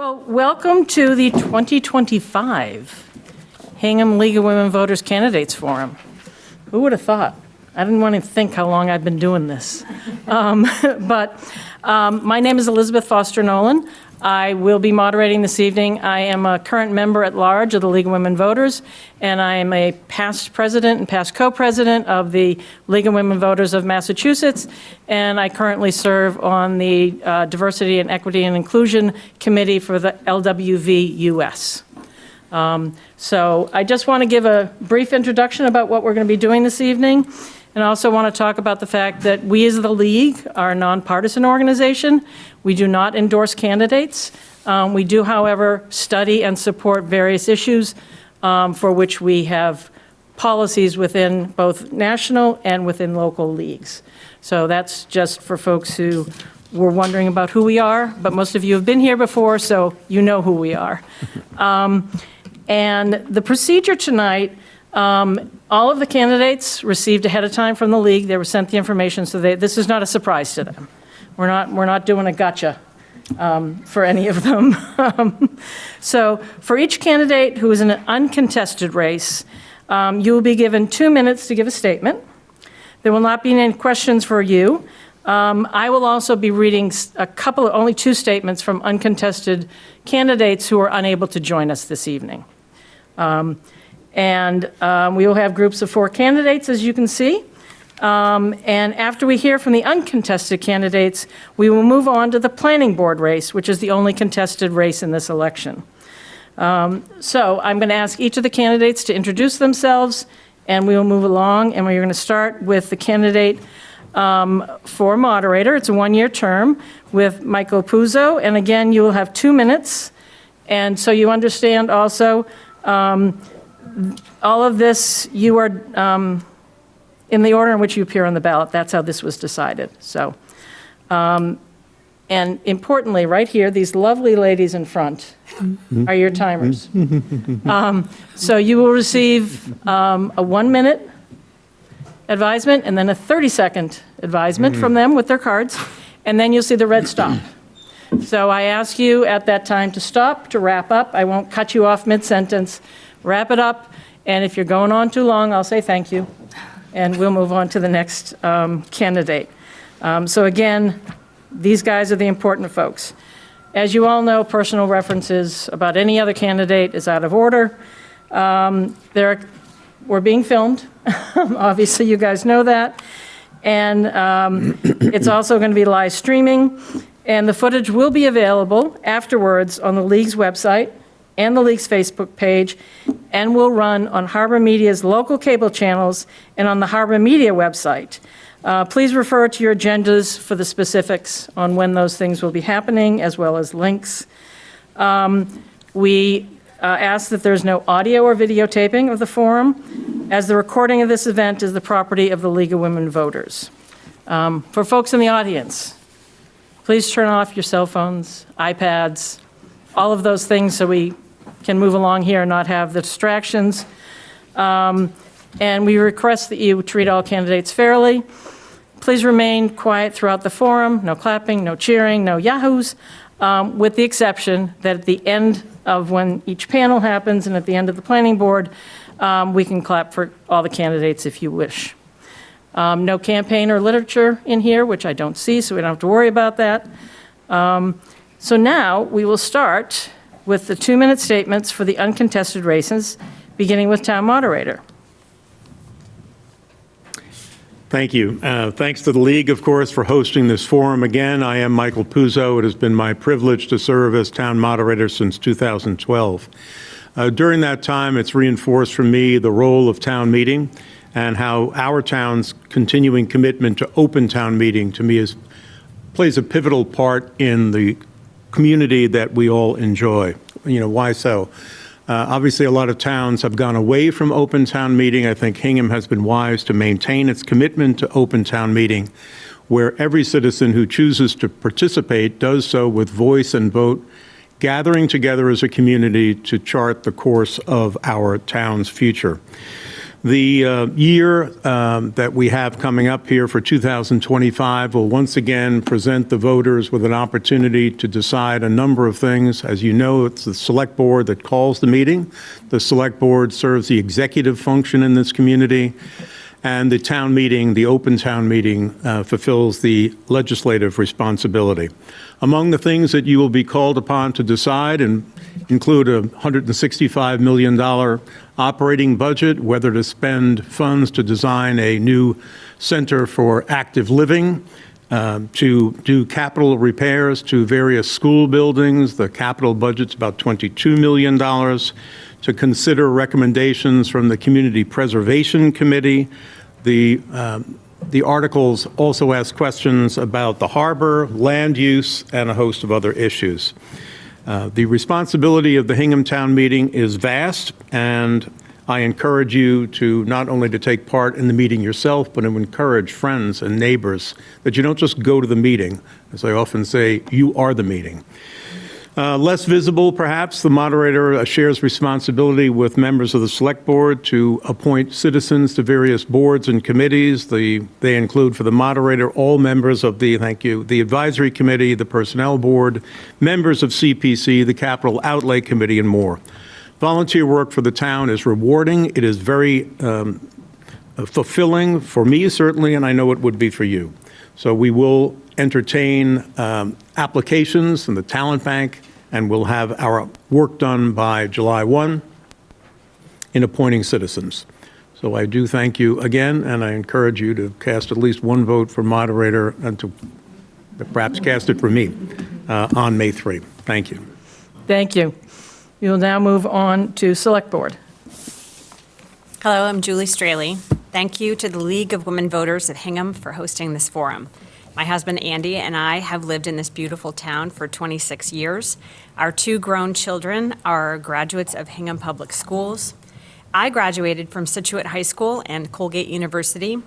Well, welcome to the 2025 Hingham League of Women Voters Candidates Forum. Who would have thought? I didn't want to think how long I've been doing this. My name is Elizabeth Foster Nolan. I will be moderating this evening. I am a current member at large of the League of Women Voters, and I am a past president and past co-president of the League of Women Voters of Massachusetts, and I currently serve on the Diversity and Equity and Inclusion Committee for the LWV US. So I just want to give a brief introduction about what we're going to be doing this evening, and I also want to talk about the fact that we as the League are a nonpartisan organization. We do not endorse candidates. We do, however, study and support various issues for which we have policies within both national and within local leagues. So that's just for folks who were wondering about who we are, but most of you have been here before, so you know who we are. And the procedure tonight, all of the candidates received ahead of time from the league. They were sent the information, so this is not a surprise to them. We're not doing a gotcha for any of them. So for each candidate who is in an uncontested race, you will be given 2 minutes to give a statement. There will not be any questions for you. I will also be reading only 2 statements from uncontested candidates who are unable to join us this evening. We will have groups of 4 candidates, as you can see. And after we hear from the uncontested candidates, we will move on to the planning board race, which is the only contested race in this election. So I'm going to ask each of the candidates to introduce themselves, and we will move along. And we're going to start with the candidate for moderator. It's a 1-year term with Michael Puzo. And again, you will have 2 minutes. And so you understand also, all of this, you are in the order in which you appear on the ballot. That's how this was decided. So, and importantly, right here, these lovely ladies in front are your timers. So you will receive a 1-minute advisement and then a 30-second advisement from them with their cards, and then you'll see the red stop. So I ask you at that time to stop, to wrap up. I won't cut you off mid-sentence. Wrap it up, and if you're going on too long, I'll say thank you, and we'll move on to the next candidate. So again, these guys are the important folks. As you all know, personal references about any other candidate is out of order. We're being filmed. Obviously, you guys know that. And it's also going to be live streaming. And the footage will be available afterwards on the League's website and the League's Facebook page, and will run on Harbor Media's local cable channels and on the Harbor Media website. Please refer to your agendas for the specifics on when those things will be happening, as well as links. We ask that there's no audio or videotaping of the forum, as the recording of this event is the property of the League of Women Voters. For folks in the audience, please turn off your cell phones, iPads, all of those things so we can move along here and not have the distractions. And we request that you treat all candidates fairly. Please remain quiet throughout the forum. No clapping, no cheering, no yahoos, with the exception that at the end of when each panel happens and at the end of the planning board, we can clap for all the candidates if you wish. No campaign or literature in here, which I don't see, so we don't have to worry about that. So now we will start with the 2-minute statements for the uncontested races, beginning with town moderator. Thank you. Thanks to the League, of course, for hosting this forum again. I am Michael Puzo. It has been my privilege to serve as town moderator since 2012. During that time, it's reinforced for me the role of town meeting and how our town's continuing commitment to open town meeting to me plays a pivotal part in the community that we all enjoy. Why so? Obviously, a lot of towns have gone away from open town meeting. I think Hingham has been wise to maintain its commitment to open town meeting, where every citizen who chooses to participate does so with voice and vote, gathering together as a community to chart the course of our town's future. The year that we have coming up here for 2025 will once again present the voters with an opportunity to decide a number of things. As you know, it's the Select Board that calls the meeting. The Select Board serves the executive function in this community, and the town meeting, the open town meeting, fulfills the legislative responsibility. Among the things that you will be called upon to decide include a $165 million operating budget, whether to spend funds to design a new center for active living, to do capital repairs to various school buildings. The capital budget's about $22 million. To consider recommendations from the Community Preservation Committee. The articles also ask questions about the harbor, land use, and a host of other issues. The responsibility of the Hingham Town Meeting is vast, and I encourage you to not only to take part in the meeting yourself, but to encourage friends and neighbors that you don't just go to the meeting. As I often say, you are the meeting. Less visible, perhaps, the moderator shares responsibility with members of the Select Board to appoint citizens to various boards and committees. They include, for the moderator, all members of the Advisory Committee, the Personnel Board, members of CPC, the Capital Outlay Committee, and more. Volunteer work for the town is rewarding. It is very fulfilling for me, certainly, and I know it would be for you. So we will entertain applications from the talent bank, and we'll have our work done by July 1 in appointing citizens. So I do thank you again, and I encourage you to cast at least one vote for moderator and to perhaps cast it for me on May 3. Thank you. Thank you. We will now move on to Select Board. Hello, I'm Julie Straley. Thank you to the League of Women Voters of Hingham for hosting this forum. My husband Andy and I have lived in this beautiful town for 26 years. Our two grown children are graduates of Hingham Public Schools. I graduated from Situate High School and Colgate University.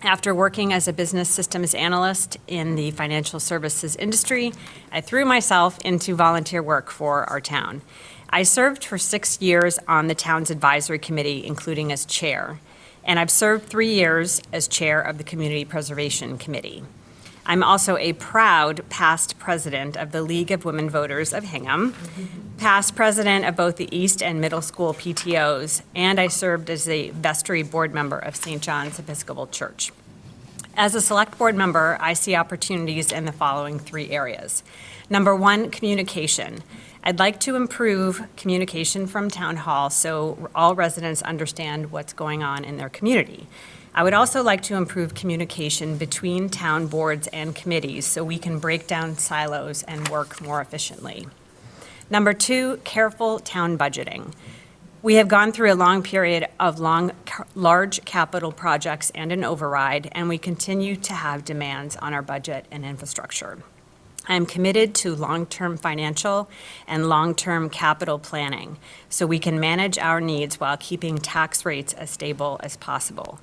After working as a business systems analyst in the financial services industry, I threw myself into volunteer work for our town. I served for 6 years on the town's advisory committee, including as chair, and I've served 3 years as chair of the Community Preservation Committee. I'm also a proud past president of the League of Women Voters of Hingham, past president of both the East and Middle School PTOs, and I served as a vestry board member of St. John's Episcopal Church. As a select board member, I see opportunities in the following 3 areas. Number 1, communication. I'd like to improve communication from Town Hall so all residents understand what's going on in their community. I would also like to improve communication between town boards and committees so we can break down silos and work more efficiently. Number 2, careful town budgeting. We have gone through a long period of large capital projects and an override, and we continue to have demands on our budget and infrastructure. I am committed to long-term financial and long-term capital planning so we can manage our needs while keeping tax rates as stable as possible.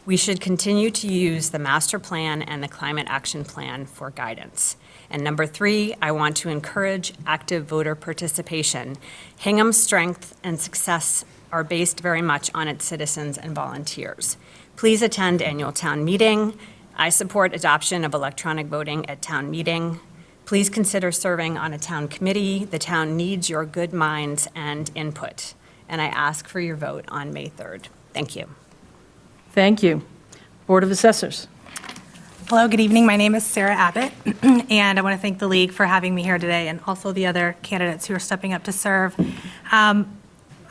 We should continue to use the master plan and the climate action plan for guidance. And number 3, I want to encourage active voter participation. Hingham's strength and success are based very much on its citizens and volunteers. Please attend annual town meeting. I support adoption of electronic voting at town meeting. Please consider serving on a town committee. The town needs your good minds and input. And I ask for your vote on May 3rd. Thank you. Thank you. Board of Assessors. Hello, good evening. My name is Sarah Abbott, and I want to thank the League for having me here today and also the other candidates who are stepping up to serve. I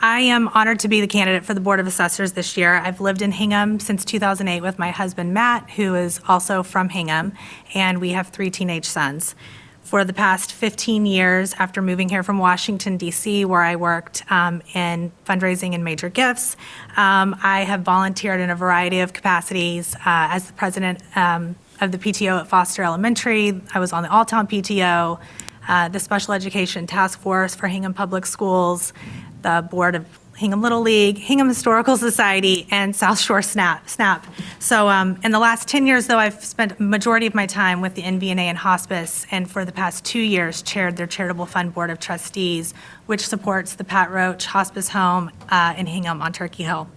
am honored to be the candidate for the Board of Assessors this year. I've lived in Hingham since 2008 with my husband, Matt, who is also from Hingham, and we have 3 teenage sons. For the past 15 years, after moving here from Washington, D.C., where I worked in fundraising and major gifts, I have volunteered in a variety of capacities as the president of the PTO at Foster Elementary. I was on the All-Town PTO, the Special Education Task Force for Hingham Public Schools, the board of Hingham Little League, Hingham Historical Society, and South Shore SNAP. So in the last 10 years, though, I've spent a majority of my time with the NVNA and hospice, and for the past 2 years, chaired their Charitable Fund Board of Trustees, which supports the Pat Roach Hospice Home in Hingham on Turkey Hill.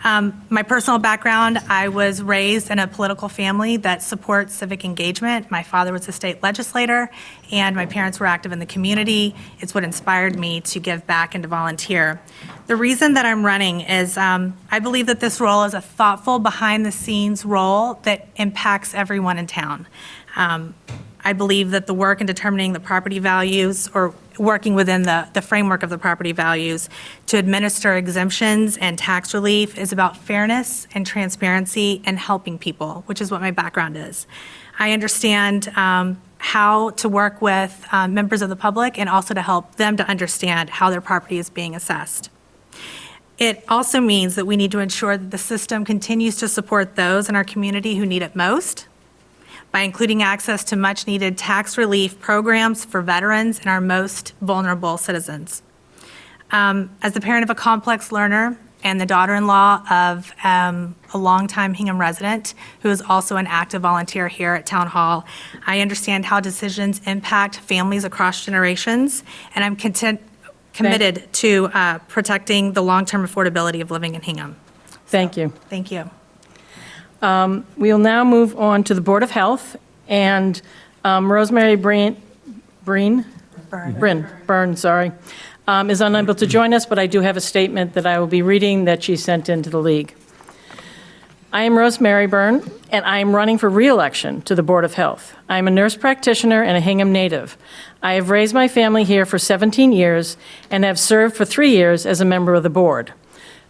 My personal background, I was raised in a political family that supports civic engagement. My father was a state legislator, and my parents were active in the community. It's what inspired me to give back and to volunteer. The reason that I'm running is I believe that this role is a thoughtful, behind-the-scenes role that impacts everyone in town. I believe that the work in determining the property values or working within the framework of the property values to administer exemptions and tax relief is about fairness and transparency and helping people, which is what my background is. I understand how to work with members of the public and also to help them to understand how their property is being assessed. It also means that we need to ensure that the system continues to support those in our community who need it most, by including access to much-needed tax relief programs for veterans and our most vulnerable citizens. As the parent of a complex learner and the daughter-in-law of a longtime Hingham resident who is also an active volunteer here at Town Hall, I understand how decisions impact families across generations, and I'm committed to protecting the long-term affordability of living in Hingham. Thank you. Thank you. We will now move on to the Board of Health, and Rosemary Byrne, sorry, is unable to join us, but I do have a statement that I will be reading that she sent into the League. I am Rosemary Byrne, and I am running for re-election to the Board of Health. I am a nurse practitioner and a Hingham native. I have raised my family here for 17 years and have served for 3 years as a member of the board.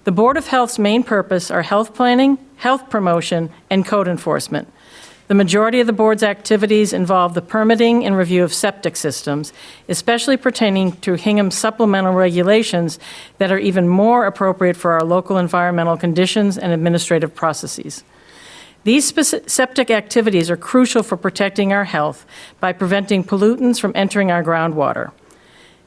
The Board of Health's main purpose are health planning, health promotion, and code enforcement. The majority of the board's activities involve the permitting and review of septic systems, especially pertaining to Hingham supplemental regulations that are even more appropriate for our local environmental conditions and administrative processes. These septic activities are crucial for protecting our health by preventing pollutants from entering our groundwater.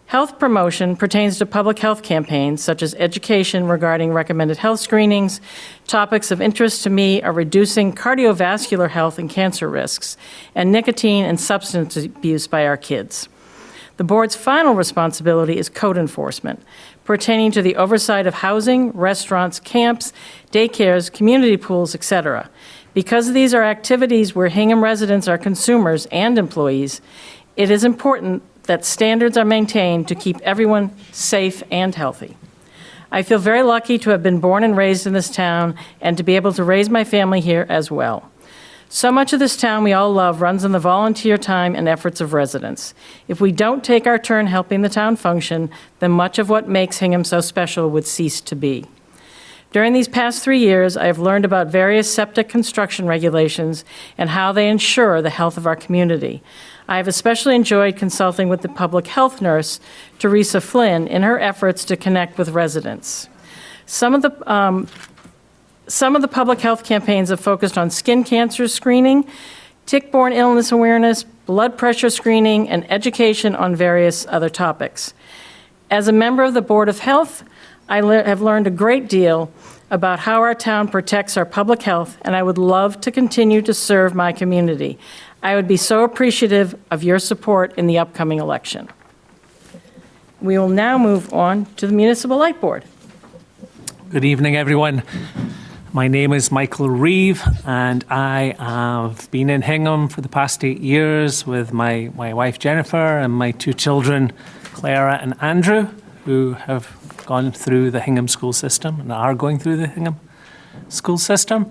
Health promotion pertains to public health campaigns such as education regarding recommended health screenings. Topics of interest to me are reducing cardiovascular health and cancer risks, and nicotine and substance abuse by our kids. The board's final responsibility is code enforcement, pertaining to the oversight of housing, restaurants, camps, daycares, community pools, etc. Because these are activities where Hingham residents are consumers and employees, it is important that standards are maintained to keep everyone safe and healthy. I feel very lucky to have been born and raised in this town and to be able to raise my family here as well. So much of this town we all love runs on the volunteer time and efforts of residents. If we don't take our turn helping the town function, then much of what makes Hingham so special would cease to be. During these past 3 years, I have learned about various septic construction regulations and how they ensure the health of our community. I have especially enjoyed consulting with the public health nurse, Teresa Flynn, in her efforts to connect with residents. Some of the public health campaigns have focused on skin cancer screening, tick-borne illness awareness, blood pressure screening, and education on various other topics. As a member of the Board of Health, I have learned a great deal about how our town protects our public health, and I would love to continue to serve my community. I would be so appreciative of your support in the upcoming election. We will now move on to the Municipal Light Board. Good evening, everyone. My name is Michael Reeve, and I have been in Hingham for the past 8 years with my wife Jennifer and my 2 children, Clara and Andrew, who have gone through the Hingham school system and are going through the Hingham school system.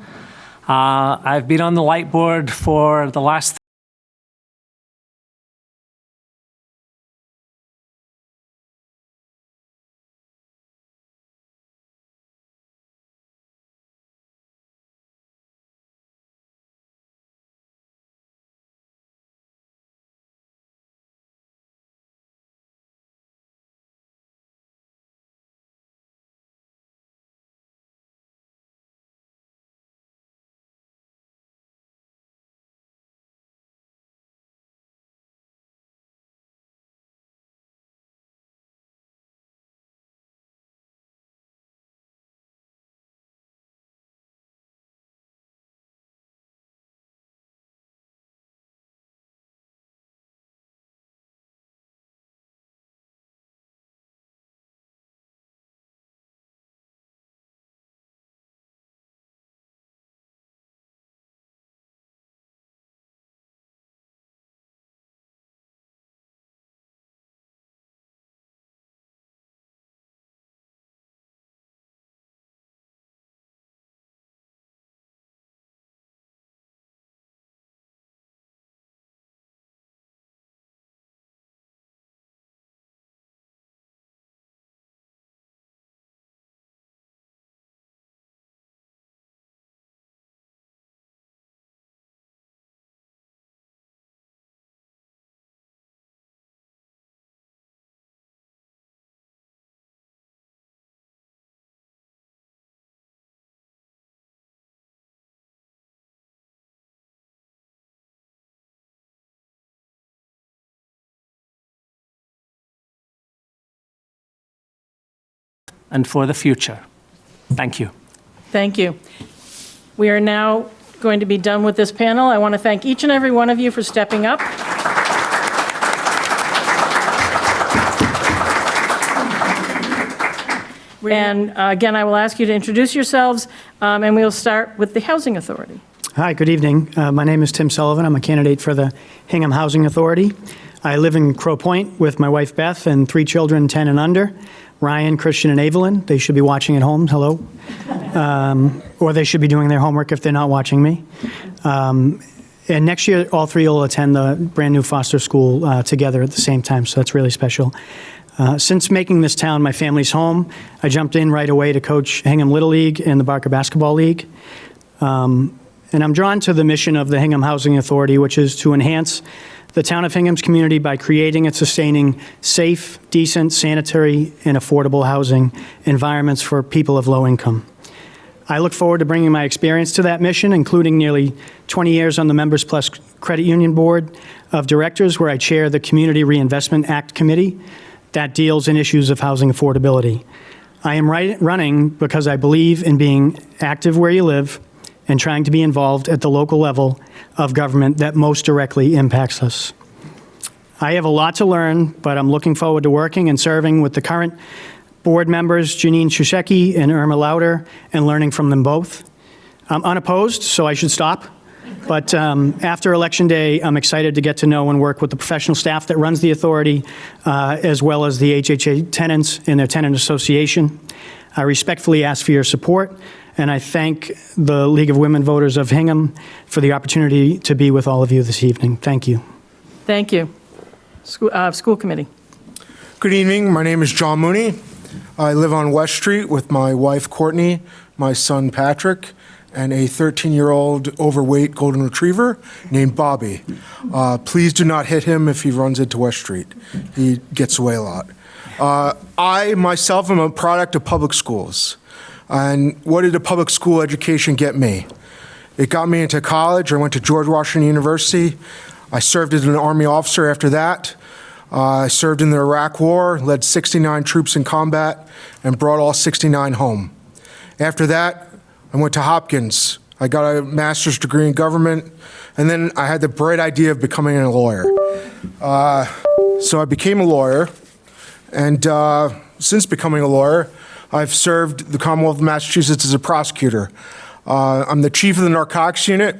I've been on the light board for the last and for the future. Thank you. Thank you. We are now going to be done with this panel. I want to thank each and every one of you for stepping up. And again, I will ask you to introduce yourselves, and we'll start with the Housing Authority. Hi, good evening. My name is Tim Sullivan. I'm a candidate for the Hingham Housing Authority. I live in Crow Point with my wife Beth and 3 children, 10 and under, Ryan, Christian, and Evelyn. They should be watching at home. Hello. Or they should be doing their homework if they're not watching me. And next year, all 3 will attend the brand new foster school together at the same time, so that's really special. Since making this town my family's home, I jumped in right away to coach Hingham Little League and the Barker Basketball League. And I'm drawn to the mission of the Hingham Housing Authority, which is to enhance the town of Hingham's community by creating and sustaining safe, decent, sanitary, and affordable housing environments for people of low income. I look forward to bringing my experience to that mission, including nearly 20 years on the Members Plus Credit Union Board of Directors, where I chair the Community Reinvestment Act Committee that deals in issues of housing affordability. I am running because I believe in being active where you live and trying to be involved at the local level of government that most directly impacts us. I have a lot to learn, but I'm looking forward to working and serving with the current board members, Janine Shusheki and Irma Lauder, and learning from them both. I'm unopposed, so I should stop. But after Election Day, I'm excited to get to know and work with the professional staff that runs the authority, as well as the HHA tenants and their tenant association. I respectfully ask for your support, and I thank the League of Women Voters of Hingham for the opportunity to be with all of you this evening. Thank you. Thank you. School Committee. Good evening. My name is John Mooney. I live on West Street with my wife, Courtney, my son, Patrick, and a 13-year-old overweight golden retriever named Bobby. Please do not hit him if he runs into West Street. He gets away a lot. I, myself, am a product of public schools. And what did a public school education get me? It got me into college. I went to George Washington University. I served as an Army officer after that. I served in the Iraq War, led 69 troops in combat, and brought all 69 home. After that, I went to Hopkins. I got a master's degree in government, and then I had the bright idea of becoming a lawyer. So I became a lawyer, and since becoming a lawyer, I've served the Commonwealth of Massachusetts as a prosecutor. I'm the chief of the narcotics unit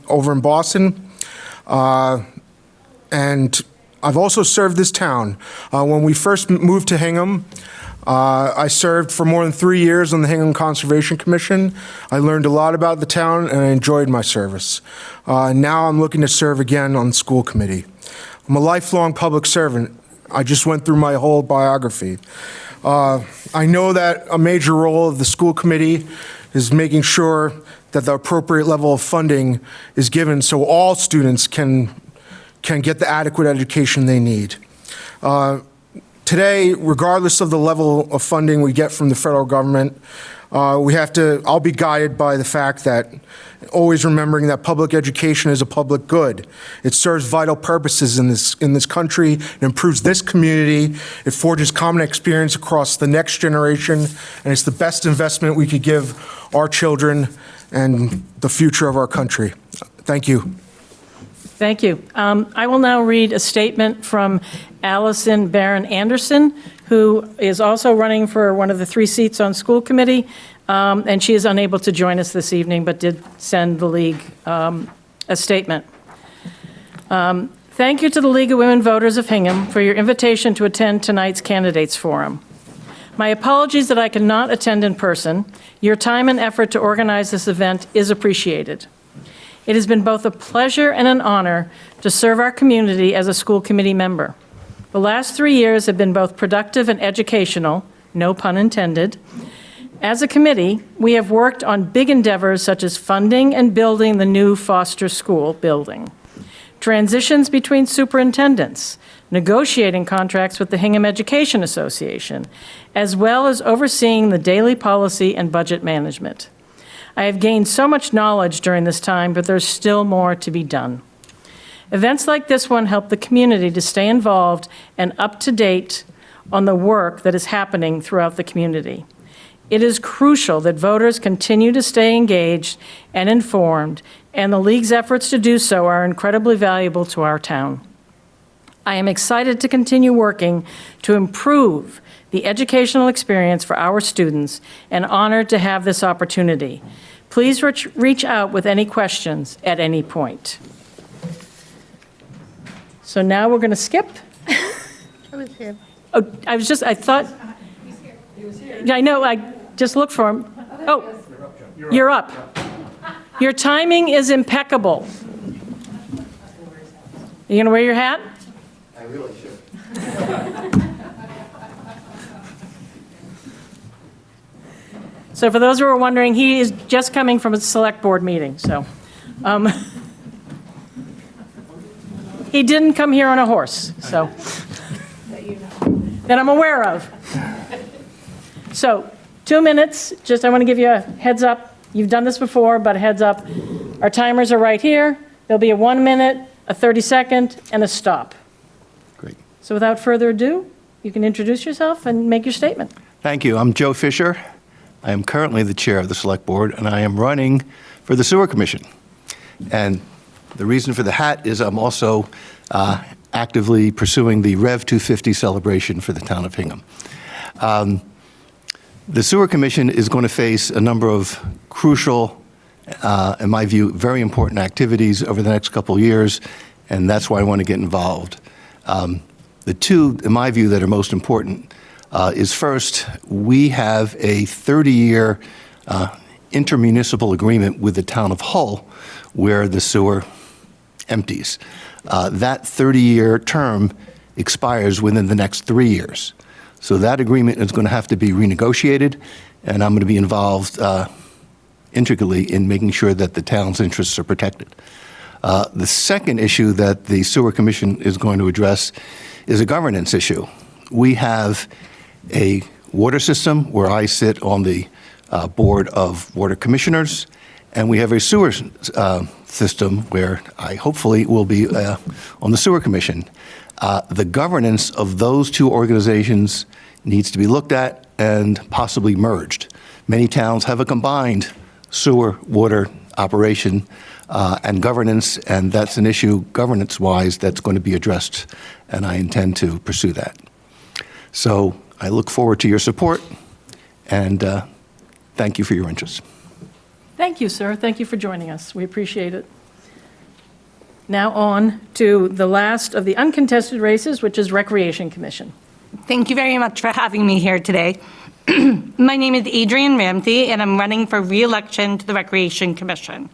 over in Boston, and I've also served this town. When we first moved to Hingham, I served for more than 3 years on the Hingham Conservation Commission. I learned a lot about the town, and I enjoyed my service. Now I'm looking to serve again on the school committee. I'm a lifelong public servant. I just went through my whole biography. I know that a major role of the school committee is making sure that the appropriate level of funding is given so all students can get the adequate education they need. Today, regardless of the level of funding we get from the federal government, I'll be guided by the fact that always remembering that public education is a public good. It serves vital purposes in this country. It improves this community. It forges common experience across the next generation, and it's the best investment we could give our children and the future of our country. Thank you. Thank you. I will now read a statement from Allison Barron Anderson, who is also running for one of the 3 seats on school committee, and she is unable to join us this evening, but did send the League a statement. Thank you to the League of Women Voters of Hingham for your invitation to attend tonight's candidates forum. My apologies that I could not attend in person. Your time and effort to organize this event is appreciated. It has been both a pleasure and an honor to serve our community as a school committee member. The last 3 years have been both productive and educational, no pun intended. As a committee, we have worked on big endeavors such as funding and building the new Foster School building, transitions between superintendents, negotiating contracts with the Hingham Education Association, as well as overseeing the daily policy and budget management. I have gained so much knowledge during this time, but there's still more to be done. Events like this one help the community to stay involved and up to date on the work that is happening throughout the community. It is crucial that voters continue to stay engaged and informed, and the League's efforts to do so are incredibly valuable to our town. I am excited to continue working to improve the educational experience for our students and honored to have this opportunity. Please reach out with any questions at any point. So now we're going to skip. I was here. Oh, I thought. Yeah, I know, I just looked for him. Oh, you're up. Your timing is impeccable. You going to wear your hat? I really should. So for those who are wondering, he is just coming from a select board meeting, so. He didn't come here on a horse, so. That I'm aware of. So, 2 minutes, just I want to give you a heads up. You've done this before, but a heads up. Our timers are right here. There'll be a 1 minute, a 30-second, and a stop. Great. So without further ado, you can introduce yourself and make your statement. Thank you. I'm Joe Fisher. I am currently the chair of the Select Board, and I am running for the Sewer Commission. And the reason for the hat is I'm also actively pursuing the Rev 250 celebration for the town of Hingham. The Sewer Commission is going to face a number of crucial, in my view, very important activities over the next couple of years, and that's why I want to get involved. The two, in my view, that are most important is first, we have a 30-year intermunicipal agreement with the town of Hull where the sewer empties. That 30-year term expires within the next 3 years. So that agreement is going to have to be renegotiated, and I'm going to be involved intricately in making sure that the town's interests are protected. The second issue that the Sewer Commission is going to address is a governance issue. We have a water system where I sit on the Board of Water Commissioners, and we have a sewer system where I hopefully will be on the Sewer Commission. The governance of those two organizations needs to be looked at and possibly merged. Many towns have a combined sewer water operation and governance, and that's an issue governance-wise that's going to be addressed, and I intend to pursue that. So I look forward to your support, and thank you for your interest. Thank you, sir. Thank you for joining us. We appreciate it. Now on to the last of the uncontested races, which is Recreation Commission. Thank you very much for having me here today. My name is Adrienne Ramsey, and I'm running for re-election to the Recreation Commission.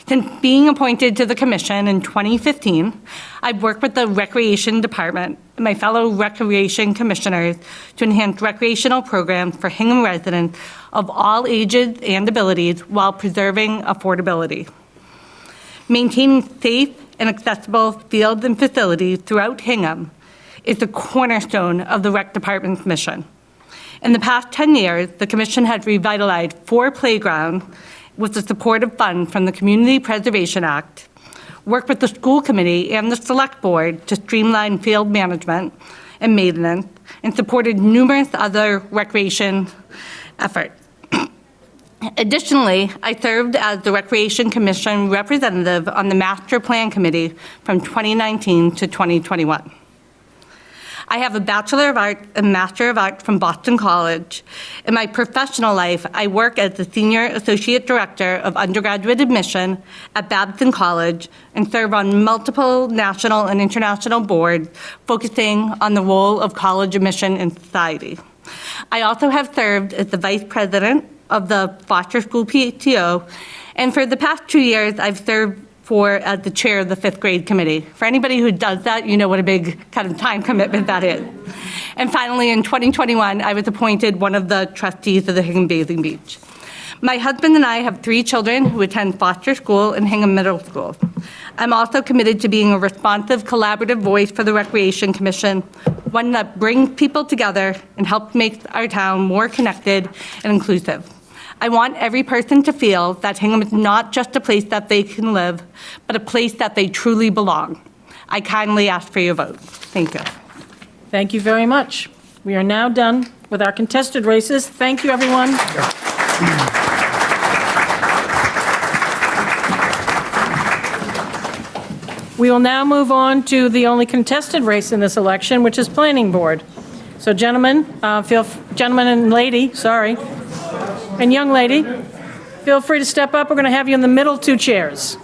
Since being appointed to the commission in 2015, I've worked with the Recreation Department and my fellow Recreation Commissioners to enhance recreational programs for Hingham residents of all ages and abilities while preserving affordability. Maintaining safe and accessible fields and facilities throughout Hingham is the cornerstone of the Rec Department's mission. In the past 10 years, the Commission has revitalized 4 playgrounds with the support of funds from the Community Preservation Act, worked with the School Committee and the Select Board to streamline field management and maintenance, and supported numerous other recreation efforts. Additionally, I served as the Recreation Commission representative on the Master Plan Committee from 2019 to 2021. I have a Bachelor of Arts and Master of Arts from Boston College. In my professional life, I work as the Senior Associate Director of Undergraduate Admission at Babson College and serve on multiple national and international boards focusing on the role of college admission in society. I also have served as the Vice President of the Foster School PTO, and for the past 2 years, I've served as the chair of the 5th grade committee. For anybody who does that, you know what a big kind of time commitment that is. And finally, in 2021, I was appointed one of the trustees of the Hingham Bathing Beach. My husband and I have 3 children who attend Foster School and Hingham Middle School. I'm also committed to being a responsive, collaborative voice for the Recreation Commission, one that brings people together and helps make our town more connected and inclusive. I want every person to feel that Hingham is not just a place that they can live, but a place that they truly belong. I kindly ask for your vote. Thank you. Thank you very much. We are now done with our contested races. Thank you, everyone. We will now move on to the only contested race in this election, which is Planning Board. So gentlemen, gentlemen and lady, sorry, and young lady, feel free to step up. We're going to have you in the middle 2 chairs.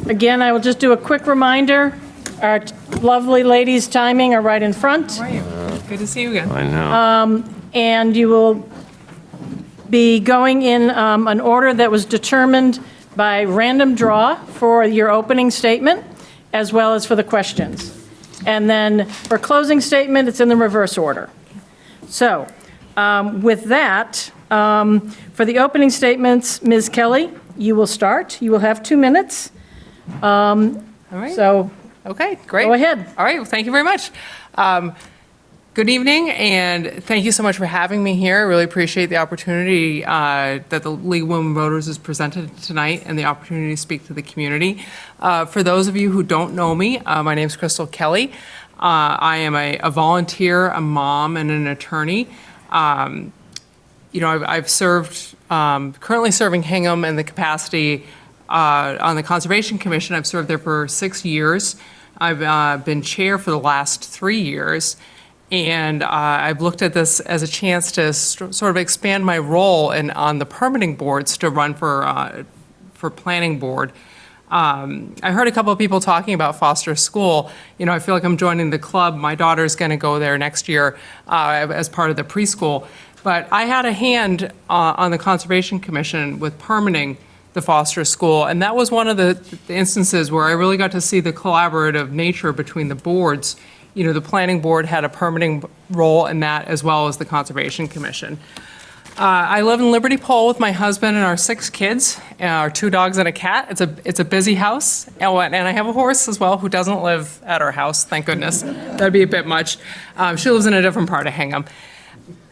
Again, I will just do a quick reminder. Our lovely ladies' timing are right in front. Good to see you again. I know. And you will be going in an order that was determined by random draw for your opening statement, as well as for the questions. And then for closing statement, it's in the reverse order. So with that, for the opening statements, Ms. Kelly, you will start. You will have 2 minutes. All right. So Okay, great. go ahead. All right, well, thank you very much. Good evening, and thank you so much for having me here. I really appreciate the opportunity that the League of Women Voters has presented tonight and the opportunity to speak to the community. For those of you who don't know me, my name is Crystal Kelly. I am a volunteer, a mom, and an attorney. I've served, currently serving Hingham in the capacity on the Conservation Commission. I've served there for 6 years. I've been chair for the last 3 years. And I've looked at this as a chance to sort of expand my role on the permitting boards to run for planning board. I heard a couple of people talking about Foster School. I feel like I'm joining the club. My daughter's going to go there next year as part of the preschool. But I had a hand on the Conservation Commission with permitting the Foster School, and that was one of the instances where I really got to see the collaborative nature between the boards. The planning board had a permitting role in that, as well as the Conservation Commission. I live in Liberty Pole with my husband and our 6 kids, our 2 dogs and a cat. It's a busy house, and I have a horse as well who doesn't live at our house, thank goodness. That'd be a bit much. She lives in a different part of Hingham.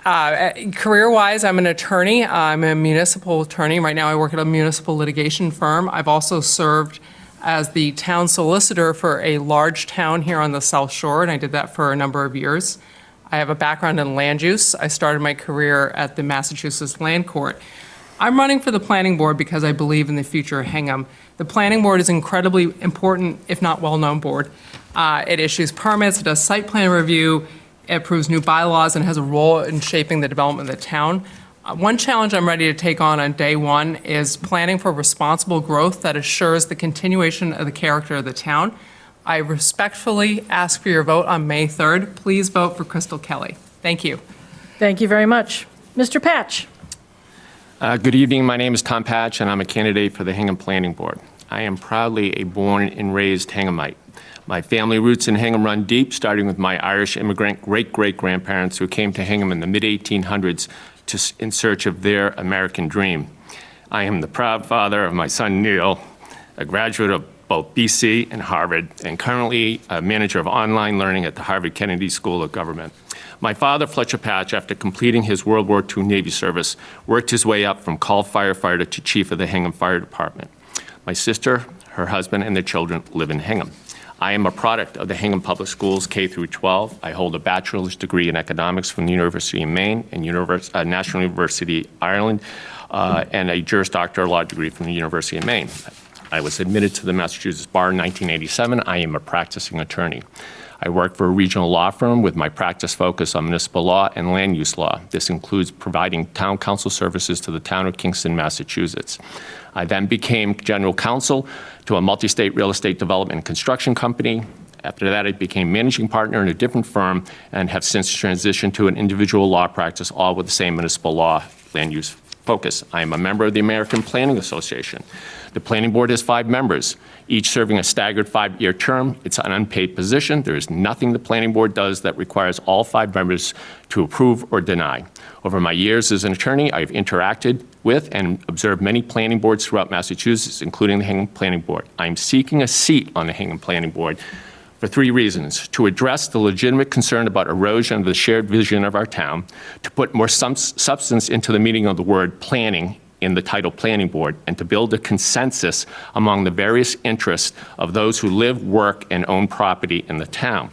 Career-wise, I'm an attorney. I'm a municipal attorney. Right now I work at a municipal litigation firm. I've also served as the town solicitor for a large town here on the South Shore, and I did that for a number of years. I have a background in land use. I started my career at the Massachusetts Land Court. I'm running for the planning board because I believe in the future of Hingham. The planning board is an incredibly important, if not well-known board. It issues permits, it does site plan review, it approves new bylaws, and has a role in shaping the development of the town. One challenge I'm ready to take on day one is planning for responsible growth that assures the continuation of the character of the town. I respectfully ask for your vote on May 3rd. Please vote for Crystal Kelly. Thank you. Thank you very much. Mr. Patch. Good evening. My name is Tom Patch, and I'm a candidate for the Hingham Planning Board. I am proudly a born and raised Hinghamite. My family roots in Hingham run deep, starting with my Irish immigrant great-great-grandparents who came to Hingham in the mid-1800s in search of their American dream. I am the proud father of my son Neil, a graduate of both BC and Harvard, and currently a manager of online learning at the Harvard Kennedy School of Government. My father, Fletcher Patch, after completing his World War II Navy service, worked his way up from call firefighter to chief of the Hingham Fire Department. My sister, her husband, and their children live in Hingham. I am a product of the Hingham Public Schools K through 12. I hold a bachelor's degree in economics from the University of Maine and National University Ireland, and a Juris Doctor law degree from the University of Maine. I was admitted to the Massachusetts Bar in 1987. I am a practicing attorney. I work for a regional law firm with my practice focus on municipal law and land use law. This includes providing town council services to the town of Kingston, Massachusetts. I then became general counsel to a multi-state real estate development and construction company. After that, I became managing partner in a different firm and have since transitioned to an individual law practice, all with the same municipal law land use focus. I am a member of the American Planning Association. The planning board has 5 members, each serving a staggered 5-year term. It's an unpaid position. There is nothing the planning board does that requires all 5 members to approve or deny. Over my years as an attorney, I've interacted with and observed many planning boards throughout Massachusetts, including the Hingham Planning Board. I'm seeking a seat on the Hingham Planning Board for 3 reasons: to address the legitimate concern about erosion of the shared vision of our town, to put more substance into the meaning of the word planning in the title Planning Board and to build a consensus among the various interests of those who live, work, and own property in the town.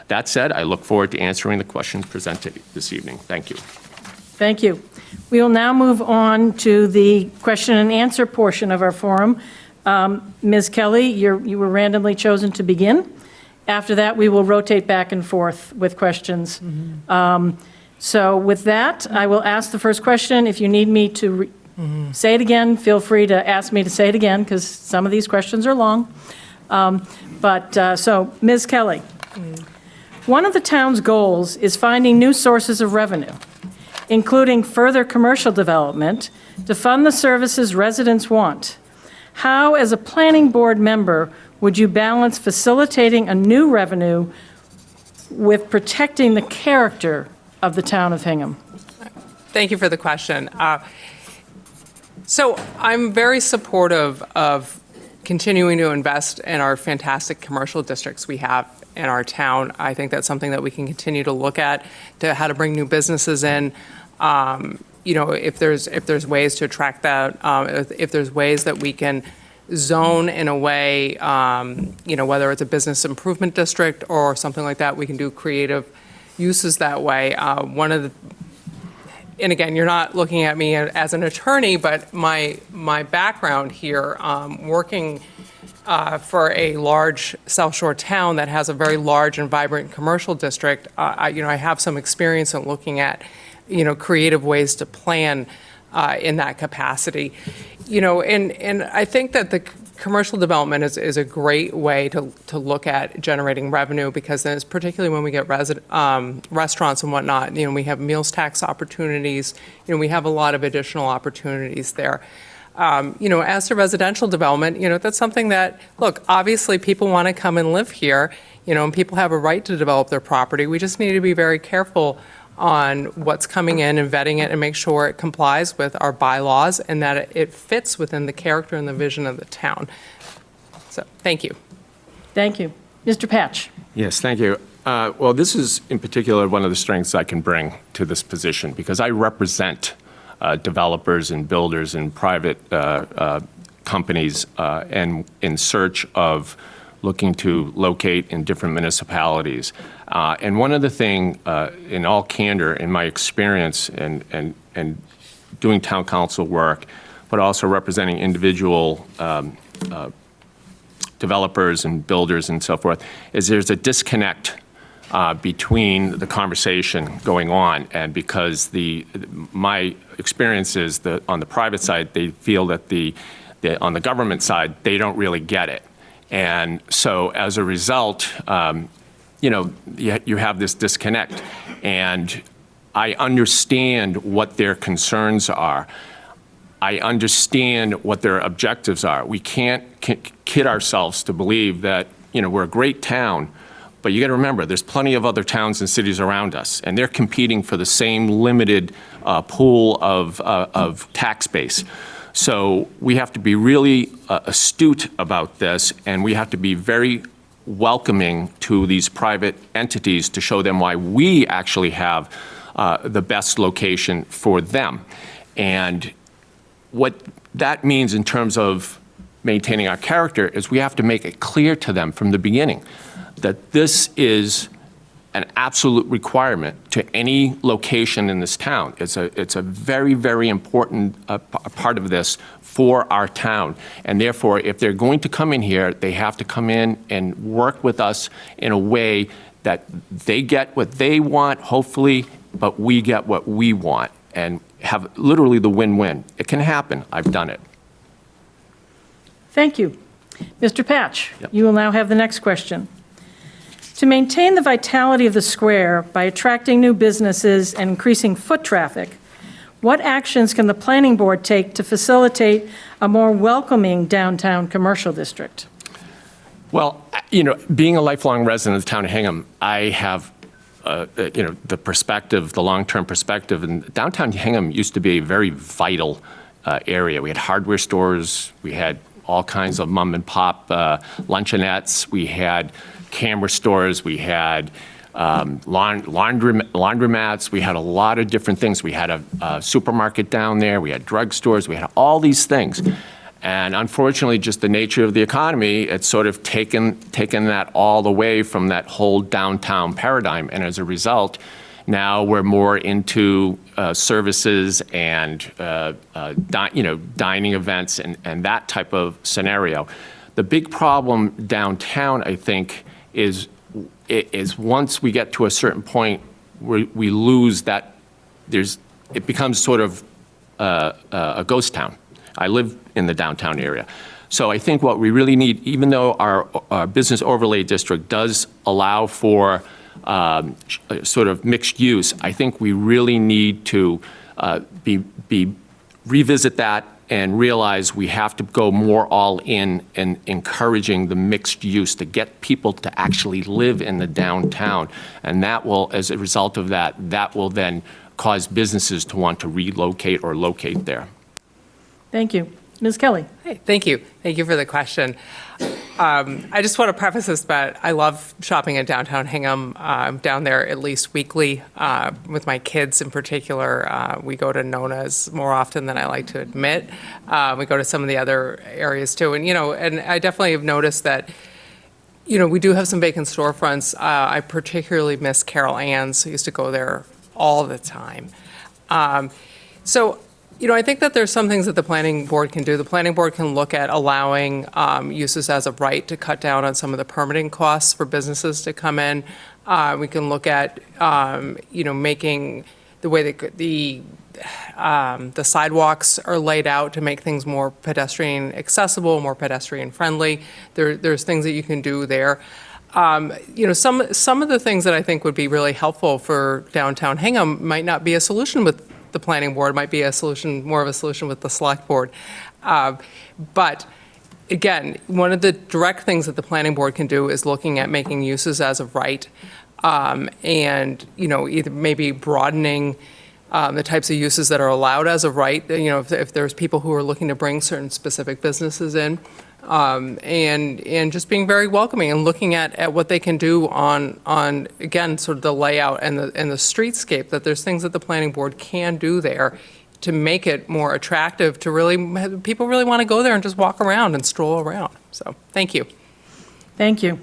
That said, I look forward to answering the questions presented this evening. Thank you. Thank you. We will now move on to the question and answer portion of our forum. Ms. Kelly, you were randomly chosen to begin. After that, we will rotate back and forth with questions. So with that, I will ask the first question. If you need me to say it again, feel free to ask me to say it again, because some of these questions are long. So, Ms. Kelly, one of the town's goals is finding new sources of revenue, including further commercial development to fund the services residents want. How, as a planning board member, would you balance facilitating a new revenue with protecting the character of the town of Hingham? Thank you for the question. So I'm very supportive of continuing to invest in our fantastic commercial districts we have in our town. I think that's something that we can continue to look at, to how to bring new businesses in. If there's ways to attract that, if there's ways that we can zone in a way, whether it's a business improvement district or something like that, we can do creative uses that way. And again, you're not looking at me as an attorney, but my background here, working for a large South Shore town that has a very large and vibrant commercial district, I have some experience in looking at, creative ways to plan in that capacity. And I think that the commercial development is a great way to look at generating revenue, because then it's particularly when we get restaurants and whatnot, we have meals tax opportunities, we have a lot of additional opportunities there. As to residential development, that's something that, look, obviously people want to come and live here, and people have a right to develop their property. We just need to be very careful on what's coming in and vetting it and make sure it complies with our bylaws and that it fits within the character and the vision of the town. So, thank you. Thank you. Mr. Patch. Yes, thank you. Well, this is in particular one of the strengths I can bring to this position, because I represent developers and builders and private companies and in search of looking to locate in different municipalities. And one of the things, in all candor, in my experience and doing town council work, but also representing individual developers and builders and so forth, is there's a disconnect between the conversation going on, and because my experience is that on the private side, they feel that on the government side, they don't really get it. And so as a result, you have this disconnect. And I understand what their concerns are. I understand what their objectives are. We can't kid ourselves to believe that, we're a great town, but you got to remember, there's plenty of other towns and cities around us, and they're competing for the same limited pool of tax base. So we have to be really astute about this, and we have to be very welcoming to these private entities to show them why we actually have the best location for them. And what that means in terms of maintaining our character is we have to make it clear to them from the beginning that this is an absolute requirement to any location in this town. It's a very, very important part of this for our town. And therefore, if they're going to come in here, they have to come in and work with us in a way that they get what they want, hopefully, but we get what we want, and have literally the win-win. It can happen. I've done it. Thank you. Mr. Patch, Yep. You will now have the next question. To maintain the vitality of the square by attracting new businesses and increasing foot traffic, what actions can the planning board take to facilitate a more welcoming downtown commercial district? Well, being a lifelong resident of the town of Hingham, I have, the perspective, the long-term perspective. And downtown Hingham used to be a very vital area. We had hardware stores. We had all kinds of mom and pop luncheonettes. We had camera stores. We had laundromats. We had a lot of different things. We had a supermarket down there. We had drugstores. We had all these things. And unfortunately, just the nature of the economy, it's sort of taken that all away from that whole downtown paradigm. And as a result, now we're more into services and dining events and that type of scenario. The big problem downtown, I think, is once we get to a certain point where we lose that, it becomes sort of a ghost town. I live in the downtown area. So I think what we really need, even though our business overlay district does allow for sort of mixed use, I think we really need to revisit that and realize we have to go more all in encouraging the mixed use to get people to actually live in the downtown. And that will, as a result of that, that will then cause businesses to want to relocate or locate there. Thank you. Ms. Kelly? Hey, thank you. Thank you for the question. I just want to preface this, but I love shopping at downtown Hingham. I'm down there at least weekly with my kids in particular. We go to Nona's more often than I like to admit. We go to some of the other areas too. And, and I definitely have noticed that, we do have some vacant storefronts. I particularly miss Carol Ann's. I used to go there all the time. I think that there's some things that the planning board can do. The planning board can look at allowing uses as of right to cut down on some of the permitting costs for businesses to come in. We can look at, making the way that the sidewalks are laid out to make things more pedestrian accessible, more pedestrian friendly. There's things that you can do there. Some of the things that I think would be really helpful for downtown Hingham might not be a solution with the planning board, might be more of a solution with the select board. But again, one of the direct things that the planning board can do is looking at making uses as of right, and either maybe broadening the types of uses that are allowed as of right. If there's people who are looking to bring certain specific businesses in, and just being very welcoming and looking at what they can do on again sort of the layout and the streetscape, that there's things that the planning board can do there to make it more attractive, to really people really want to go there and just walk around and stroll around. So thank you. Thank you.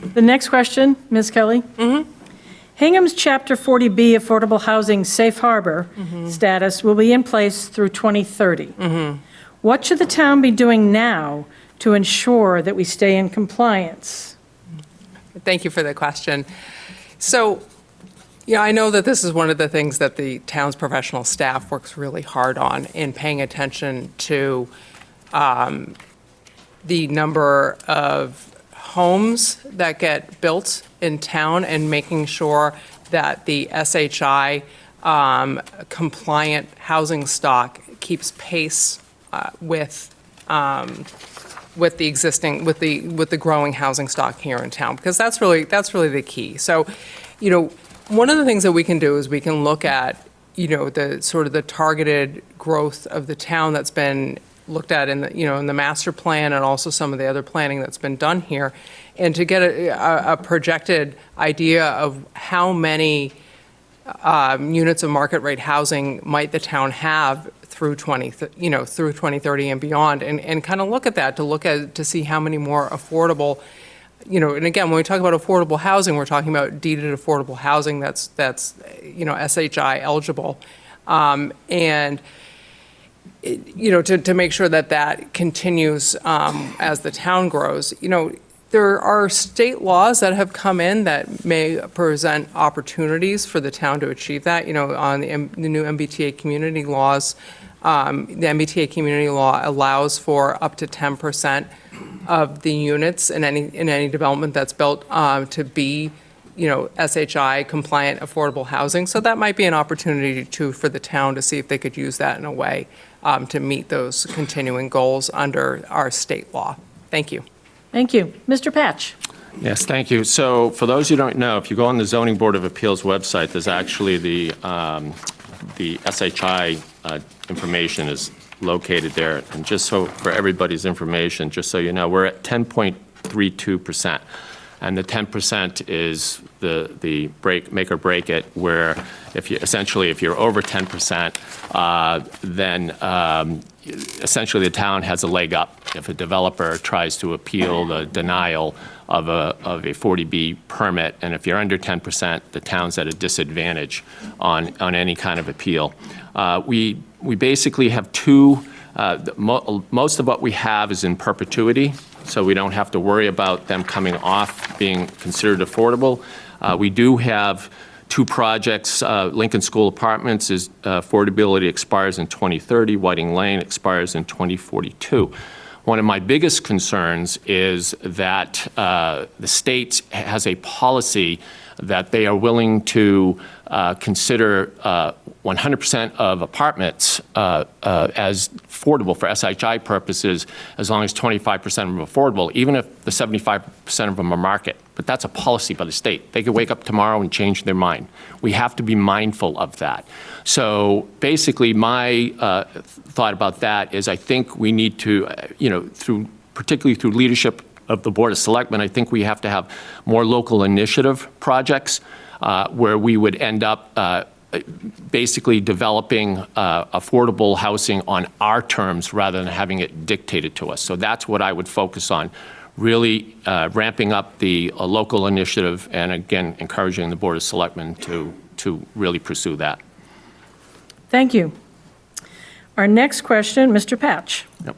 The next question, Ms. Kelly. Mm-hmm. Hingham's Chapter 40B Affordable Housing Safe Harbor status will be in place through 2030. Mm-hmm. What should the town be doing now to ensure that we stay in compliance? Thank you for the question. So, I know that this is one of the things that the town's professional staff works really hard on in paying attention to the number of homes that get built in town and making sure that the SHI compliant housing stock keeps pace with the existing, with the growing housing stock here in town, because that's really the key. So, one of the things that we can do is we can look at, the sort of the targeted growth of the town that's been looked at in the, in the master plan and also some of the other planning that's been done here, and to get a projected idea of how many units of market rate housing might the town have through 2030 and beyond, and kind of look at that, to see how many more affordable, and again, when we talk about affordable housing, we're talking about deeded affordable housing that's SHI eligible, and to make sure that continues as the town grows. There are state laws that have come in that may present opportunities for the town to achieve that. On the new MBTA community laws, the MBTA community law allows for up to 10% of the units in any development that's built to be, SHI compliant affordable housing. So that might be an opportunity for the town to see if they could use that in a way to meet those continuing goals under our state law. Thank you. Thank you. Mr. Patch. Yes, thank you. So for those who don't know, if you go on the Zoning Board of Appeals website, there's actually the SHI information is located there. And just so for everybody's information, just so you know, we're at 10.32%. And the 10% is the make or break it, where if you're over 10%, then essentially the town has a leg up if a developer tries to appeal the denial of a 40B permit. And if you're under 10%, the town's at a disadvantage on any kind of appeal. We basically have two, most of what we have is in perpetuity, so we don't have to worry about them coming off being considered affordable. We do have two projects. Lincoln School Apartments is affordability expires in 2030. Whiting Lane expires in 2042. One of my biggest concerns is that the state has a policy that they are willing to consider 100% of apartments as affordable for SHI purposes, as long as 25% of them are affordable, even if the 75% of them are market. But that's a policy by the state. They could wake up tomorrow and change their mind. We have to be mindful of that. So basically, my thought about that is I think we need to, particularly through leadership of the Board of Selectmen, I think we have to have more local initiative projects where we would end up basically developing affordable housing on our terms rather than having it dictated to us. So that's what I would focus on, really ramping up the local initiative and, again, encouraging the Board of Selectmen to really pursue that. Thank you. Our next question, Mr. Patch. Yep.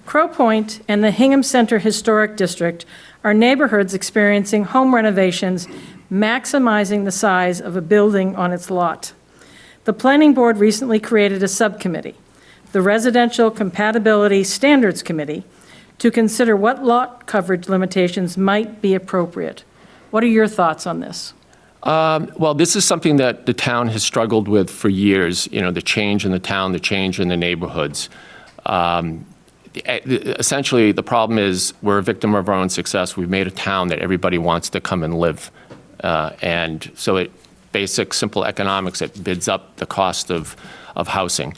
Crow Point and the Hingham Center Historic District are neighborhoods experiencing home renovations, maximizing the size of a building on its lot. The Planning Board recently created a subcommittee, the Residential Compatibility Standards Committee, to consider what lot coverage limitations might be appropriate. What are your thoughts on this? Well, this is something that the town has struggled with for years, the change in the town, the change in the neighborhoods. Essentially, the problem is we're a victim of our own success. We've made a town that everybody wants to come and live. And so basic, simple economics, it bids up the cost of housing.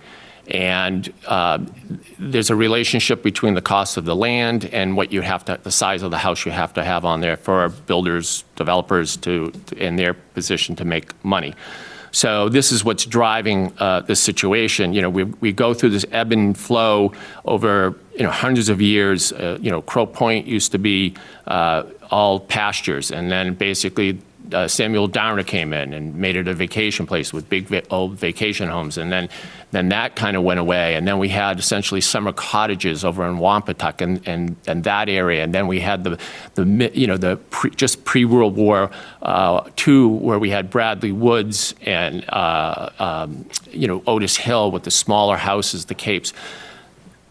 And there's a relationship between the cost of the land and what you have to, the size of the house you have to have on there for builders, developers to in their position to make money. So this is what's driving this situation. We go through this ebb and flow over hundreds of years. Crow Point used to be all pastures, and then basically Samuel Downer came in and made it a vacation place with big old vacation homes, and then that kind of went away, and then we had essentially summer cottages over in Wampatuck and that area, and then we had just pre-World War II, where we had Bradley Woods and Otis Hill with the smaller houses, the capes.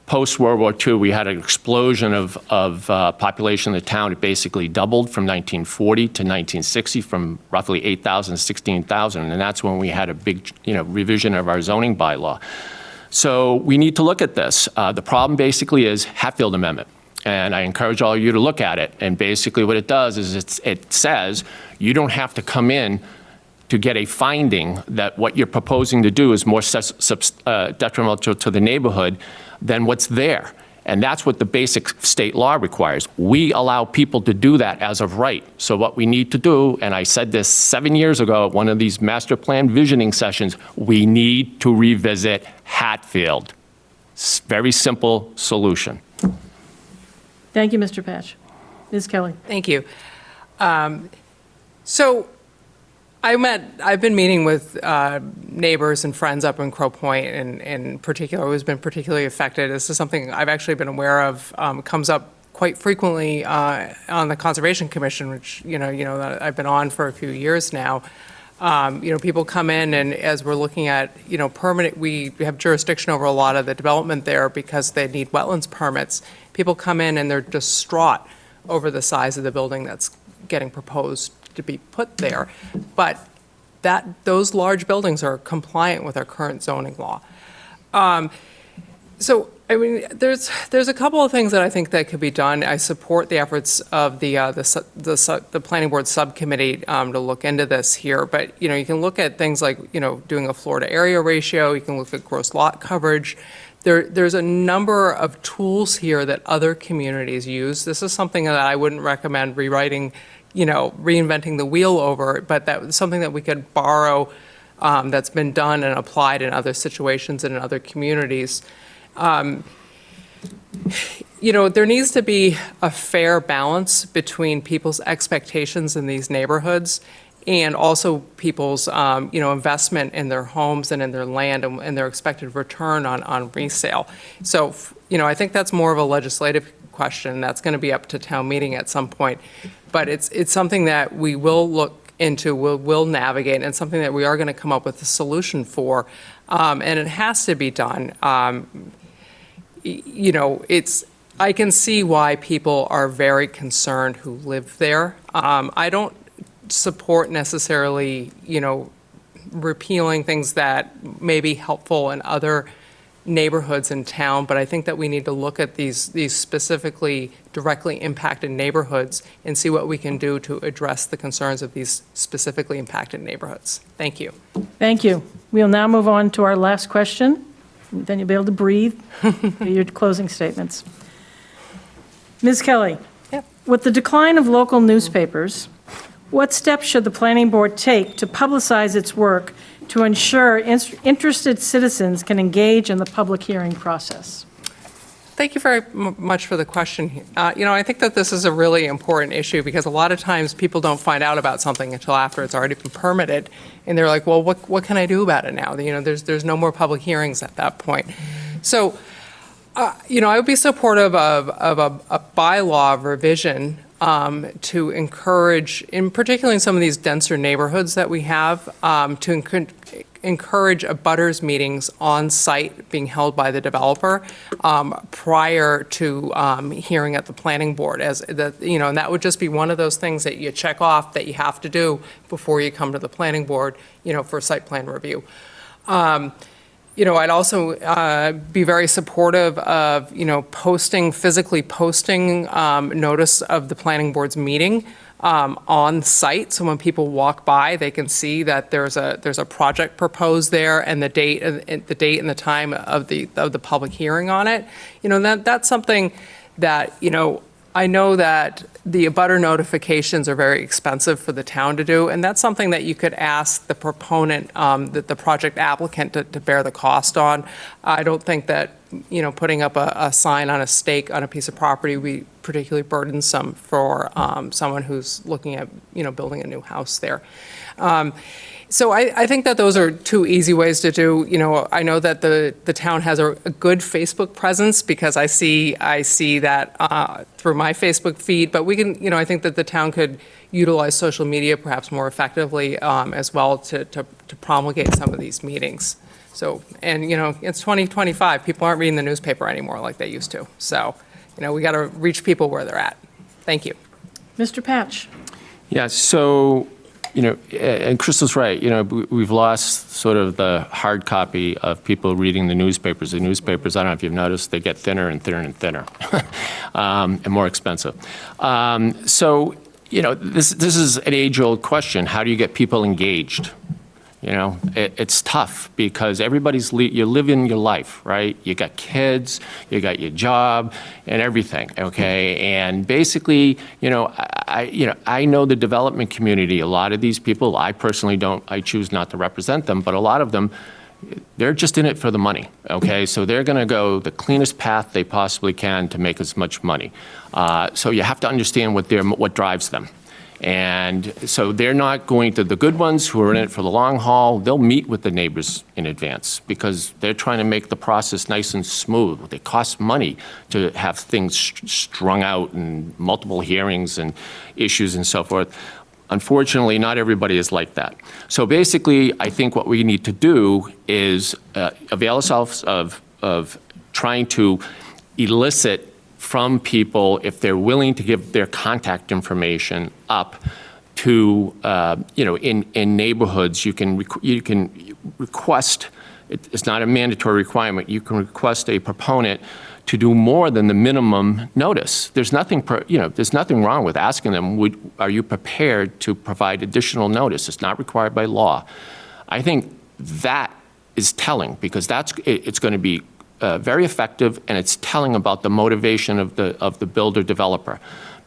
Post-World War II, we had an explosion of population in the town. It basically doubled from 1940 to 1960, from roughly 8,000 to 16,000, and that's when we had a big revision of our zoning bylaw. So we need to look at this. The problem basically is Hatfield Amendment, and I encourage all of you to look at it. And basically what it does is it says you don't have to come in to get a finding that what you're proposing to do is more detrimental to the neighborhood than what's there. And that's what the basic state law requires. We allow people to do that as of right. So what we need to do, and I said this 7 years ago at one of these master plan visioning sessions, we need to revisit Hatfield. Very simple solution. Thank you, Mr. Patch. Ms. Kelly. Thank you. So I've been meeting with neighbors and friends up in Crow Point, and in particular, who's been particularly affected. This is something I've actually been aware of. Comes up quite frequently on the Conservation Commission, which that I've been on for a few years now. People come in, and as we're looking at permanent, we have jurisdiction over a lot of the development there because they need wetlands permits. People come in and they're distraught over the size of the building that's getting proposed to be put there, but those large buildings are compliant with our current zoning law. So I mean, there's a couple of things that I think that could be done. I support the efforts of the Planning Board subcommittee to look into this here, but you can look at things like doing a floor to area ratio. You can look at gross lot coverage. There's a number of tools here that other communities use. This is something that I wouldn't recommend rewriting reinventing the wheel over, but that was something that we could borrow that's been done and applied in other situations and in other communities. There needs to be a fair balance between people's expectations in these neighborhoods and also people's, investment in their homes and in their land and their expected return on resale. So, I think that's more of a legislative question. That's going to be up to town meeting at some point. But it's something that we will look into, we'll navigate, and something that we are going to come up with a solution for. And it has to be done. I can see why people are very concerned who live there. I don't support necessarily, repealing things that may be helpful in other neighborhoods in town, but I think that we need to look at these specifically directly impacted neighborhoods and see what we can do to address the concerns of these specifically impacted neighborhoods. Thank you. Thank you. We'll now move on to our last question. Then you'll be able to breathe for your closing statements. Ms. Kelly, Yep. with the decline of local newspapers, what steps should the planning board take to publicize its work to ensure interested citizens can engage in the public hearing process? Thank you very much for the question. I think that this is a really important issue because a lot of times people don't find out about something until after it's already been permitted, and they're like, well, what can I do about it now? There's no more public hearings at that point. So, I would be supportive of a bylaw revision to encourage, in particular in some of these denser neighborhoods that we have, to encourage abutters meetings on site being held by the developer prior to hearing at the planning board. And that would just be one of those things that you check off that you have to do before you come to the planning board, for site plan review. I'd also be very supportive of, physically posting notice of the planning board's meeting on site. So when people walk by, they can see that there's a project proposed there and the date and the time of the public hearing on it. That's something that, I know that the abutter notifications are very expensive for the town to do, and that's something that you could ask the proponent, the project applicant to bear the cost on. I don't think that, putting up a sign on a stake on a piece of property would be particularly burdensome for someone who's looking at, building a new house there. So I think that those are two easy ways to do. I know that the town has a good Facebook presence because I see that through my Facebook feed. But we can, I think that the town could utilize social media perhaps more effectively as well to promulgate some of these meetings. So, and it's 2025. People aren't reading the newspaper anymore like they used to. So, we got to reach people where they're at. Thank you. Mr. Patch. Yeah, so, and Crystal's right, we've lost sort of the hard copy of people reading the newspapers. The newspapers, I don't know if you've noticed, they get thinner and thinner and thinner and more expensive. So, this is an age-old question. How do you get people engaged? It's tough because you're living your life, right? You got kids, you got your job and everything, okay? And basically, I know the development community, a lot of these people, I personally I choose not to represent them, but a lot of them, they're just in it for the money, okay? So they're gonna go the cleanest path they possibly can to make as much money. So you have to understand what drives them. And so they're not going to, the good ones who are in it for the long haul, they'll meet with the neighbors in advance because they're trying to make the process nice and smooth. It costs money to have things strung out and multiple hearings and issues and so forth. Unfortunately, not everybody is like that. So basically, I think what we need to do is avail ourselves of trying to elicit from people, if they're willing to give their contact information up to, in neighborhoods, you can request, it's not a mandatory requirement, you can request a proponent to do more than the minimum notice. There's nothing, there's nothing wrong with asking them, are you prepared to provide additional notice? It's not required by law. I think that is telling because it's going to be very effective, and it's telling about the motivation of the builder developer.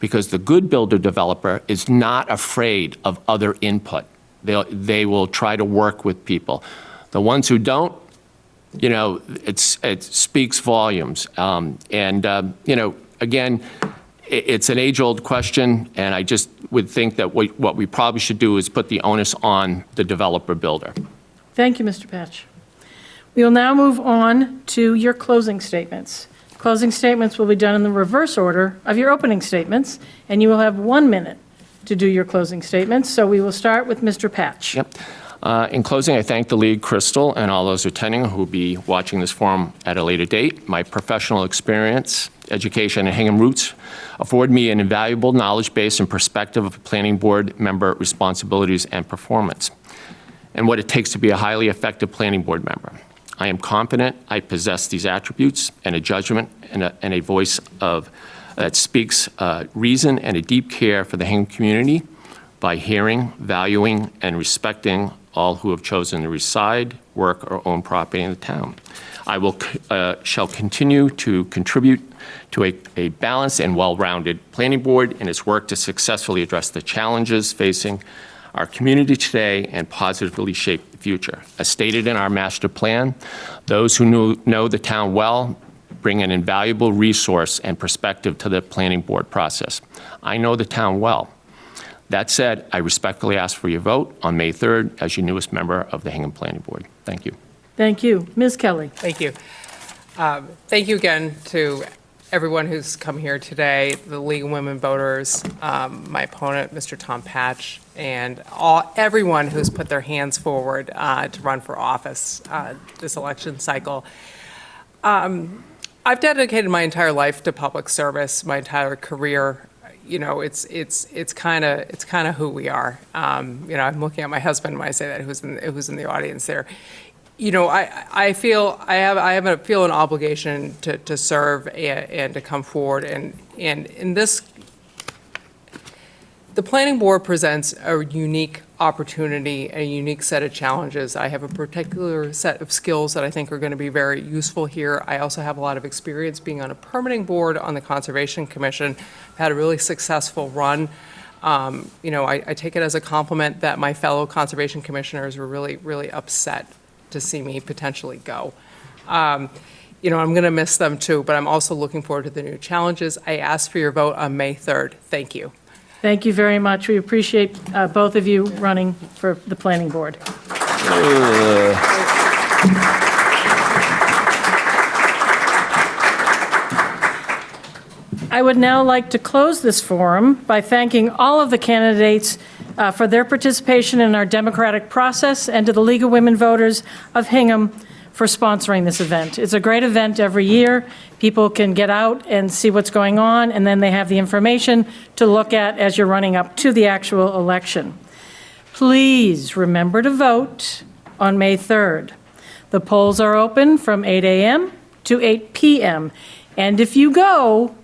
because the good builder developer is not afraid of other input. They will try to work with people. The ones who don't, you know, it speaks volumes. Again, it's an age-old question, and I just would think that what we probably should do is put the onus on the developer builder. Thank you, Mr. Patch. We will now move on to your closing statements. Closing statements will be done in the reverse order of your opening statements, and you will have 1 minute to do your closing statements. So we will start with Mr. Patch. Yep. In closing, I thank the League, Crystal, and all those attending who will be watching this forum at a later date. My professional experience, education, and Hingham roots afford me an invaluable knowledge base and perspective of planning board member responsibilities and performance, and what it takes to be a highly effective planning board member. I am confident I possess these attributes and a judgment and a voice that speaks reason and a deep care for the Hingham community by hearing, valuing, and respecting all who have chosen to reside, work, or own property in the town. I shall continue to contribute to a balanced and well-rounded planning board in its work to successfully address the challenges facing our community today and positively shape the future. As stated in our master plan, those who know the town well bring an invaluable resource and perspective to the planning board process. I know the town well. That said, I respectfully ask for your vote on May 3rd as your newest member of the Hingham Planning Board. Thank you. Thank you. Ms. Kelly. Thank you. Thank you again to everyone who's come here today, the League of Women Voters, my opponent, Mr. Tom Patch, and everyone who's put their hands forward to run for office this election cycle. I've dedicated my entire life to public service, my entire career. You know, it's kind of who we are. I'm looking at my husband when I say that, who's in the audience there. You know, I feel an obligation to serve and to come forward, and in this, the planning board presents a unique opportunity, a unique set of challenges. I have a particular set of skills that I think are going to be very useful here. I also have a lot of experience being on a permitting board on the Conservation Commission. I've had a really successful run. I take it as a compliment that my fellow conservation commissioners were really, really upset to see me potentially go. I'm going to miss them too, but I'm also looking forward to the new challenges. I ask for your vote on May 3rd. Thank you. Thank you very much. We appreciate both of you running for the planning board. I would now like to close this forum by thanking all of the candidates for their participation in our democratic process, and to the League of Women Voters of Hingham for sponsoring this event. It's a great event every year. People can get out and see what's going on, and then they have the information to look at as you're running up to the actual election. Please remember to vote on May 3rd. The polls are open from 8 a.m. to 8 p.m. And if you go,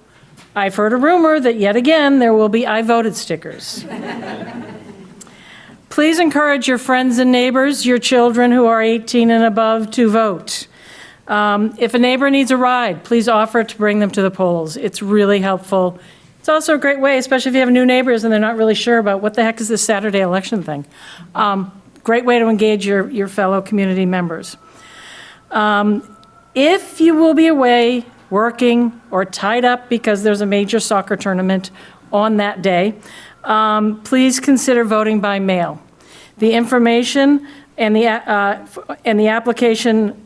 I've heard a rumor that yet again there will be I voted stickers. Please encourage your friends and neighbors, your children who are 18 and above, to vote. If a neighbor needs a ride, please offer to bring them to the polls. It's really helpful. It's also a great way, especially if you have new neighbors and they're not really sure about what the heck is this Saturday election thing. Great way to engage your fellow community members. If you will be away, working, or tied up because there's a major soccer tournament on that day, please consider voting by mail. The information and the application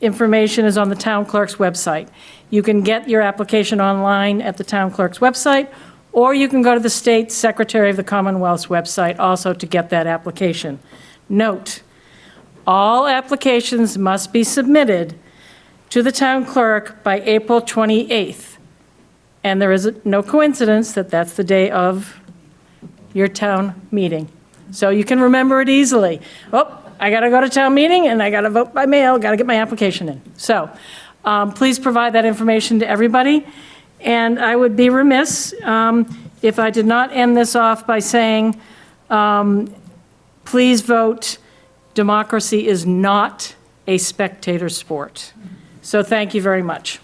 information is on the town clerk's website. You can get your application online at the town clerk's website, or you can go to the State Secretary of the Commonwealth's website also to get that application. Note, all applications must be submitted to the town clerk by April 28th. And there is no coincidence that that's the day of your town meeting. So you can remember it easily. Oh, I got to go to town meeting and I got to vote by mail, got to get my application in. So please provide that information to everybody. And I would be remiss if I did not end this off by saying, please vote. Democracy is not a spectator sport. So thank you very much.